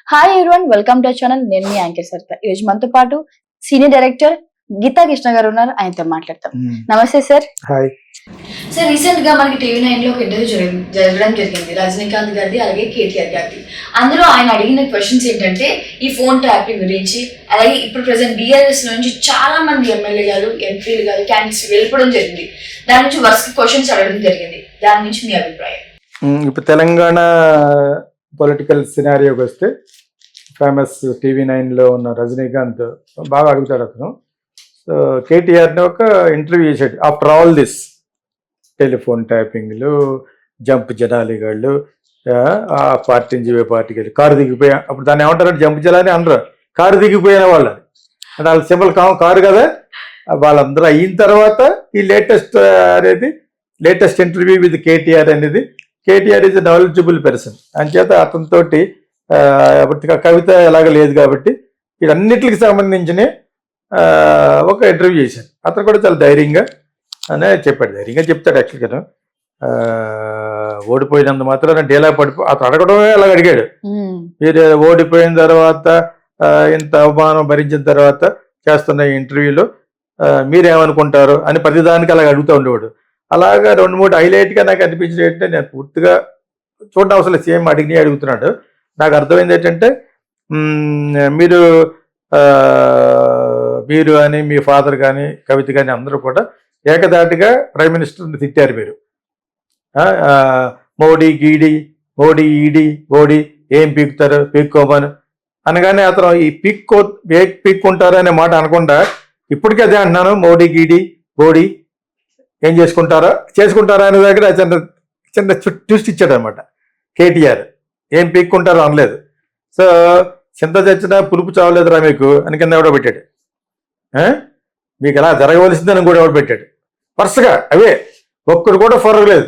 Hi everyone, welcome to channel. నేను మీ anchor Saritha. ఈ రోజు మనతో పాటు సీనియర్ డైరెక్టర్ గీతా కృష్ణ గారు ఉన్నారు. ఆయనతో మాట్లాడతాం. నమస్తే సార్. హాయ్ సార్, రీసెంట్ గా మనకి టీవీ9 లో ఒక ఇంటర్వ్యూ జరగడం జరిగింది, రజనీకాంత్ గారిది అలాగే కేటీఆర్ గారిది. అందులో ఆయన అడిగిన క్వశ్చన్స్ ఏంటంటే ఈ ఫోన్ ట్యాపింగ్ గురించి, అలాగే ఇప్పుడు ప్రెసెంట్ బీఆర్ఎస్ నుంచి చాలా మంది ఎమ్మెల్యే గారు, ఎంపీలు గారు, క్యాండిడేట్స్ వెళ్ళిపోవడం జరిగింది. దాని నుంచి వరుస క్వశ్చన్స్ అడగడం జరిగింది. దాని నుంచి మీ అభిప్రాయం? ఇప్పుడు తెలంగాణ పొలిటికల్ సినారియోకి వస్తే ఫేమస్ టీవీ9లో ఉన్న రజనీకాంత్ బాగా అడుగుతాడు. అతను సో కేటీఆర్ని ఒక ఇంటర్వ్యూ చేశాడు. ఆఫ్టర్ ఆల్ దిస్ టెలిఫోన్ ట్యాపింగ్లు, జంప్ జనాలిగాళ్ళు, ఆ పార్టీ నుంచి ఏ పార్టీకి వెళ్ళి కారు దిగిపోయా, అప్పుడు దాన్ని ఏమంటారంటే జంప్ జనాలి అనరు, కారు దిగిపోయిన వాళ్ళు. అంటే వాళ్ళ సింబల్ కారు కదా. వాళ్ళందరూ అయిన తర్వాత ఈ లేటెస్ట్ ఇంటర్వ్యూ విత్ కేటీఆర్ అనేది, KTR is a knowledgeable person. అంచేత అతనితోటి కవిత ఎలాగ లేదు కాబట్టి వీటన్నిటికి సంబంధించిన ఒక ఇంటర్వ్యూ చేశాను. అతను కూడా చాలా ధైర్యంగా అనే చెప్పాడు. ధైర్యంగా చెప్తాడు. యాక్చువల్గా ఓడిపోయినంత మాత్రం డేలా అతను అడగడమే అలాగ అడిగాడు. మీరు ఓడిపోయిన తర్వాత ఇంత అవమానం భరించిన తర్వాత చేస్తున్న ఇంటర్వ్యూలో మీరేమనుకుంటారు అని ప్రతిదానికి అలాగ అడుగుతూ ఉండేవాడు. అలాగా 2-3 హైలైట్గా నాకు అనిపించింది ఏంటంటే, నేను పూర్తిగా చూడడం అవసరం సేమ్ అడుగుతున్నాడు. నాకు అర్థమైంది ఏంటంటే, మీరు అని మీ ఫాదర్ కానీ కవిత కానీ అందరూ కూడా ఏకదాటిగా ప్రైమ్ మినిస్టర్ని తిట్టారు. మీరు మోడీ ఈడీ ఏం పీకుతారు, పీక్కోమని అనగానే అతను ఈ పీక్కుంటారు అనే మాట అనకుండా ఇప్పటికీ అదే అంటున్నాను. మోడీ ఏం చేసుకుంటారా అనే దగ్గర చిన్న ట్విస్ట్ ఇచ్చాడు అనమాట. కేటీఆర్ ఏం పీక్కుంటారో అనలేదు. సో చింత చచ్చినా పులుపు చావలేదురా మీకు అని కింద ఎవడో పెట్టాడు. మీకు ఎలా జరగవలసిందని కూడా ఎవడు పెట్టాడు. వరుసగా అవే, ఒక్కడు కూడా ఫరగలేదు.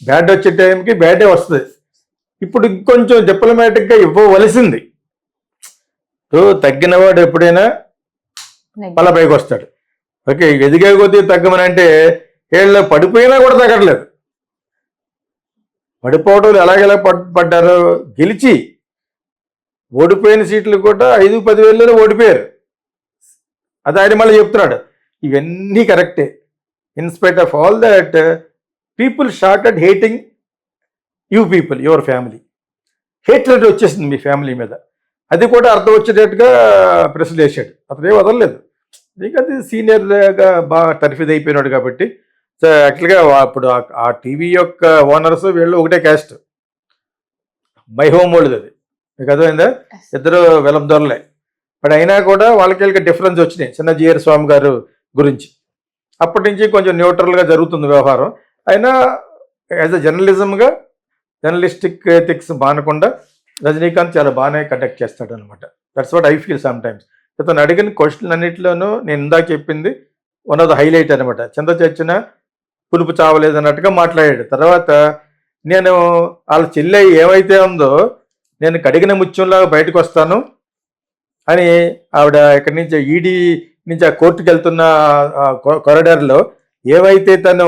బ్యాడ్ వచ్చే టైంకి బ్యాడే వస్తుంది. ఇప్పుడు ఇంకొంచెం డిప్లొమాటిక్గా ఇవ్వవలసింది. తగ్గినవాడు ఎప్పుడైనా పళ్ళ పైకి వస్తాడు. ఓకే, ఎదిగే కొద్దీ తగ్గమని అంటే వీళ్ళు పడిపోయినా కూడా తగ్గట్లేదు. పడిపోవడం ఎలాగెలా పడ్డారు, గెలిచి ఓడిపోయిన సీట్లు కూడా 5-10 వేలలో ఓడిపోయారు. అది ఆయన మళ్ళీ చెప్తున్నాడు. ఇవన్నీ కరెక్టే. In spite of all that people started hating your family. Hatred వచ్చేసింది మీ ఫ్యామిలీ మీద. అది కూడా అర్థం వచ్చేటట్టుగా ప్రశ్నలు వేసాడు. అతనే వదలలేదు. ఇంకా అది సీనియర్గా బాగా టర్ఫీజ్ అయిపోయినాడు కాబట్టి. సో యాక్చువల్గా అప్పుడు ఆ టీవీ యొక్క ఓనర్స్ వీళ్ళు ఒకటే క్యాస్ట్, మై హోమ్ వాళ్ళది. అది మీకు అర్థమైందా? ఇద్దరు వెలం దొరలే. బట్ అయినా కూడా వాళ్ళకి డిఫరెన్స్ వచ్చినాయి. చిన్న జీఆర్ స్వామి గారు గురించి అప్పటి నుంచి కొంచెం న్యూట్రల్గా జరుగుతుంది వ్యవహారం. అయినా యాజ్ అ జర్నలిస్టిక్ ఎథిక్స్ మానకుండా రజనీకాంత్ చాలా బాగానే కండక్ట్ చేస్తాడు అనమాట. That's what I feel sometimes. అతను అడిగిన క్వశ్చన్ అన్నింటిలోనూ నేను ఇందాక చెప్పింది వన్ ఆఫ్ ద హైలైట్ అనమాట. చింత చచ్చిన పులుపు చావలేదు అన్నట్టుగా మాట్లాడాడు. తర్వాత నేను వాళ్ళ చెల్లె ఏమైతే ఉందో నేను కడిగిన ముత్యంలాగా బయటకు వస్తాను అని ఆవిడ ఇక్కడి నుంచి ఈడీ నుంచి ఆ కోర్టుకు వెళ్తున్న కారిడార్లో ఏవైతే తను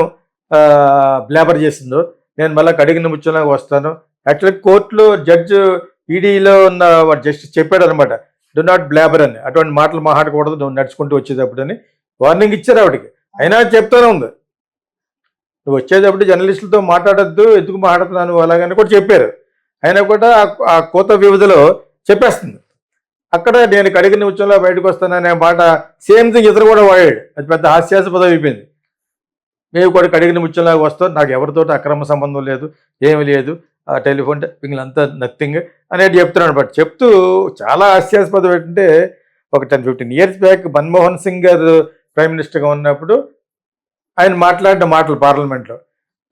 బ్లాబర్ చేసిందో నేను మళ్ళీ కడిగిన ముత్యంలాగా వస్తాను. యాక్చువల్గా కోర్టులో జడ్జి ఈడీలో ఉన్న జస్టిస్ చెప్పాడు అనమాట, డు నాట్ బ్లాబర్ అని. అటువంటి మాటలు మాట్లాడకూడదు నువ్వు నడుచుకుంటూ వచ్చేటప్పుడు అని వార్నింగ్ ఇచ్చారు ఆవిడకి. అయినా చెప్తానే ఉంది, నువ్వు వచ్చేటప్పుడు జర్నలిస్టులతో మాట్లాడద్దు, ఎందుకు మాట్లాడుతున్నాను అలాగని కూడా చెప్పారు. అయినా కూడా ఆ కోత వ్యవధిలో చెప్పేస్తుంది. అక్కడ నేను కడిగిన ఉచ్చంలో బయటకు వస్తాననే మాట సేమ్ థింగ్ ఇతరు కూడా వాడాడు. అది పెద్ద హాస్యాస్పదం అయిపోయింది. మేము కూడా కడిగిన ముత్యంలాగా వస్తాం, నాకు ఎవరితో అక్రమ సంబంధం లేదు, ఏమి లేదు, ఆ టెలిఫోన్ టైపింగ్ అంతా నథింగ్ అనేది చెప్తున్నాడు. బట్ చెప్తూ చాలా హాస్యాస్పదం ఏంటంటే, ఒక 10-15 ఇయర్స్ బ్యాక్ మన్మోహన్ సింగ్ గారు ప్రైమ్ మినిస్టర్గా ఉన్నప్పుడు ఆయన మాట్లాడిన మాటలు పార్లమెంట్లో,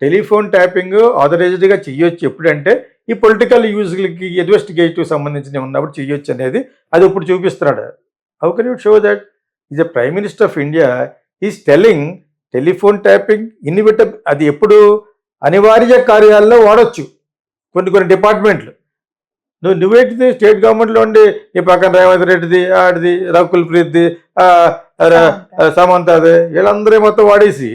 టెలిఫోన్ ట్యాపింగ్ ఆథరైజ్డ్గా చెయ్యొచ్చు ఎప్పుడంటే ఈ పొలిటికల్ యూజ్లకి ఇన్వెస్టిగేటివ్ సంబంధించిన ఉన్నప్పుడు చెయ్యొచ్చు అనేది అది ఇప్పుడు చూపిస్తున్నాడు. How can you show that is a prime minister of India is telling telephone tapping అది ఎప్పుడు అనివార్య కార్యాల్లో వాడచ్చు కొన్ని డిపార్ట్మెంట్లు. నువ్వేంటిది స్టేట్ గవర్నమెంట్లో ఉండి నీ పక్కన రేవంత్ రెడ్డిది, ఆడిది, రకుల్ ప్రీత్ది, సమంతది, వీళ్ళందరూ మొత్తం వాడేసి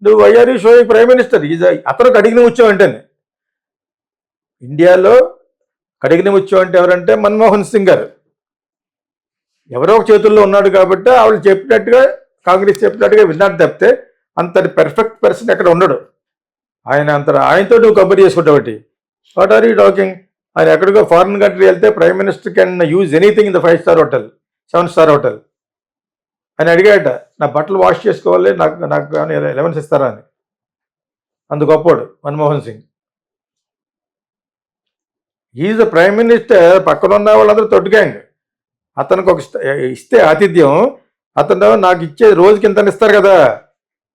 నువ్వు why are you showing prime minister అతనికి అడిగిన వచ్చావు అంటేనే. ఇండియాలో కడిగిన ముత్యం అంటే ఎవరంటే మన్మోహన్ సింగ్ గారు. ఎవరో ఒక చేతుల్లో ఉన్నాడు కాబట్టి ఆవిడ చెప్పినట్టుగా, కాంగ్రెస్ చెప్పినట్టుగా విన్నాడు తప్పితే అంతటి పెర్ఫెక్ట్ పర్సన్ ఎక్కడ ఉండడు. ఆయనతో నువ్వు కంపేర్ చేసుకుంటావు. What are you talking? ఆయన ఎక్కడికో ఫారిన్ కంట్రీ వెళ్తే prime minister can use anything in the 5 star hotel, 7 star hotel. ఆయన అడిగాట, నా బట్టలు వాష్ చేసుకోవాలి, నాకు 11 ఇస్తారా అని. అందు గొప్పోడు Manmohan Singh. Is the prime minister, పక్కన ఉన్న వాళ్ళందరూ తొట్టు గ్యాంగ్. అతనికి ఒక ఇస్తే ఆతిథ్యం, అతను నాకు ఇచ్చే రోజుకి ఇంత ఇస్తారు కదా,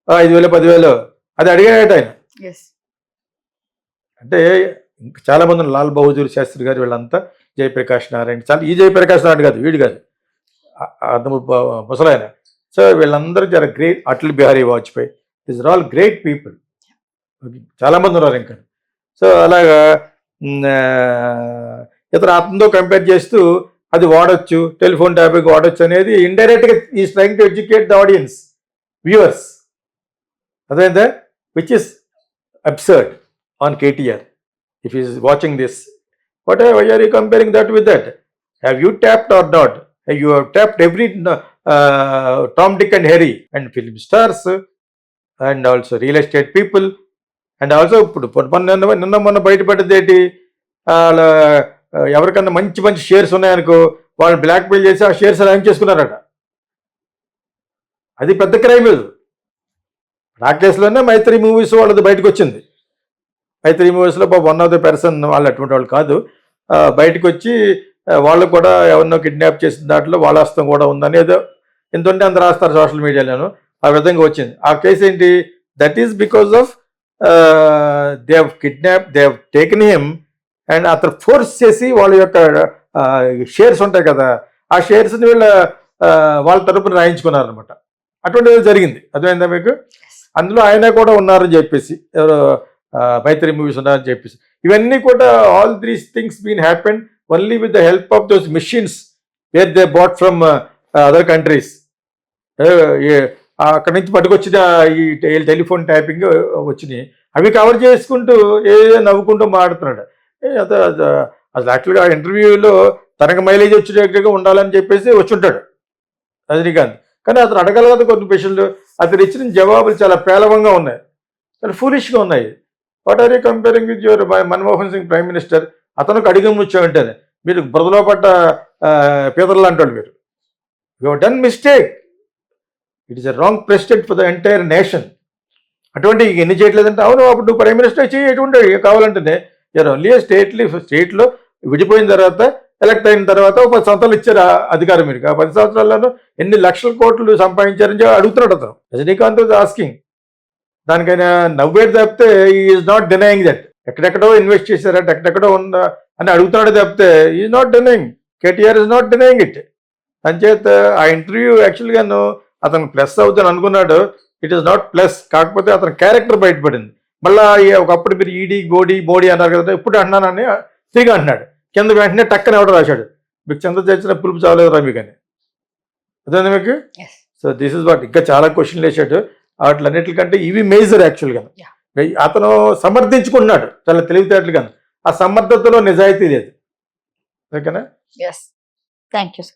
5,000 10,000, అది అడిగాడట ఆయన. అంటే ఇంకా చాలా మంది, లాల్ బహదూర్ శాస్త్రి గారు, వీళ్ళంతా, జయప్రకాష్ నారాయణ, చాలా ఈ జయప్రకాష్ నారాయణ కాదు, వీడు కాదు, అతను ముసలాయన. సో వీళ్ళందరూ చాలా great. Atal Bihari Vajpayee, these are all great people. చాలా మంది ఉన్నారు ఇంకా. సో అలాగా ఇతను అతనితో కంపేర్ చేస్తూ అది వాడచ్చు, టెలిఫోన్ ట్యాపింగ్ వాడచ్చు అనేది ఇండైరెక్ట్గా is trying to educate the audience, viewers. అదేంటే which is absurd on KTR. If he is watching this, why are you comparing that with that? Have you tapped or not? You have tapped every Tom, Dick and Harry and film stars and also real estate people and also నిన్న మొన్న బయటపడ్డది ఏంటి, ఎవరికన్నా మంచి మంచి shares ఉన్నాయనుకో వాళ్ళు black mail చేసి ఆ shares అలా ఏం చేసుకున్నారట. అది పెద్ద క్రైమ్. ఆ కేసులోనే మైత్రి మూవీస్ వాళ్ళది బయటకు వచ్చింది. అయితే ఈ మూవీస్లో వన్ ఆఫ్ ద పర్సన్ వాళ్ళు అటువంటి వాళ్ళు కాదు, బయటకు వచ్చి వాళ్ళు కూడా ఎవరినో కిడ్నాప్ చేసిన దాంట్లో వాళ్ళ హస్తం కూడా ఉందని ఏదో ఎంతుంటే అంత రాస్తారు సోషల్ మీడియాలోను. ఆ విధంగా వచ్చింది ఆ కేసు. ఏంటి, that is because of they have kidnap, they have taken him and అతను ఫోర్స్ చేసి వాళ్ళ యొక్క షేర్స్ ఉంటాయి కదా, ఆ షేర్స్ని వాళ్ళ తరపున రాయించుకున్నారు అనమాట. అటువంటిది జరిగింది. అర్థమైందా మీకు? అందులో ఆయన కూడా ఉన్నారని చెప్పేసి, ఎవరో మైత్రి మూవీస్ ఉన్నారని చెప్పేసి, ఇవన్నీ కూడా all these things been happen only with the help of those missions where they bought from other countries. అక్కడి నుంచి పట్టుకొచ్చిన ఈ టెలిఫోన్ ట్యాపింగ్ వచ్చినాయి, అవి కవర్ చేసుకుంటూ ఏదో నవ్వుకుంటూ మాట్లాడుతున్నాడు. అసలు యాక్చువల్గా ఇంటర్వ్యూలో తనకు మైలేజ్ వచ్చేటట్టుగా ఉండాలని చెప్పేసి వచ్చుంటాడు రజనీకాంత్. కానీ అతను అడగలగదు కొన్ని ప్రశ్నలు, అతను ఇచ్చిన జవాబులు చాలా పేలవంగా ఉన్నాయి, చాలా ఫూలిష్గా ఉన్నాయి. What are you comparing with your Manmohan Singh prime minister? అతనికి అడిగి ముచ్చామంటేనే మీరు బురదలో పడ్డ పీతర్లు అంటాడు మీరు. You have done mistake, it is a wrong president for the entire nation. అటువంటి ఎన్ని చేయట్లేదంటే, అవును అప్పుడు నువ్వు ప్రైమ్ మినిస్టర్ చేయి, ఎటువంటి కావాలంటేనే ఓన్లీ స్టేట్లో విడిపోయిన తర్వాత, ఎలక్ట్ అయిన తర్వాత 10 సంవత్సరాలు ఇచ్చారు అధికారం మీరు. ఆ 10 సంవత్సరాల్లోనూ ఎన్ని లక్షల కోట్లు సంపాదించారని అడుగుతున్నాడు అతను. Rajinikanth was asking. దానికైనా నవ్వేది తప్పితే ఈజ్ నాట్ డినయింగ్ దట్. ఎక్కడెక్కడో ఇన్వెస్ట్ చేశారట, ఎక్కడెక్కడో ఉందా అని అడుగుతున్నాడు తప్పితే is not denying. KTR is not denying it. అంచేత ఆ ఇంటర్వ్యూ యాక్చువల్గాను అతను ప్లస్ అవుతుంది అనుకున్నాడు, ఇట్ ఈస్ నాట్ ప్లస్. కాకపోతే అతని క్యారెక్టర్ బయటపడింది. మళ్ళీ ఒకప్పుడు మీరు ఈడీ మోడీ అన్నారు కదా, ఇప్పుడు అంటున్నానని తిరిగి అంటున్నాడు. కింద వెంటనే టక్కన ఎవడో రాశాడు, మీకు చంద్ర చచ్చిన పులుపు చావలేదు మీకు అని. అదే మీకు. So this is what. ఇంకా చాలా క్వశ్చన్లు వేసాడు. వాటిలన్నిటికంటే ఇవి మేజర్ యాక్చువల్గా. అతను సమర్థించుకున్నాడు చాలా తెలివితేటలుగా. ఆ సమర్థతలో నిజాయితీ లేదు. ఓకేనా? Yes. Thank you, sir.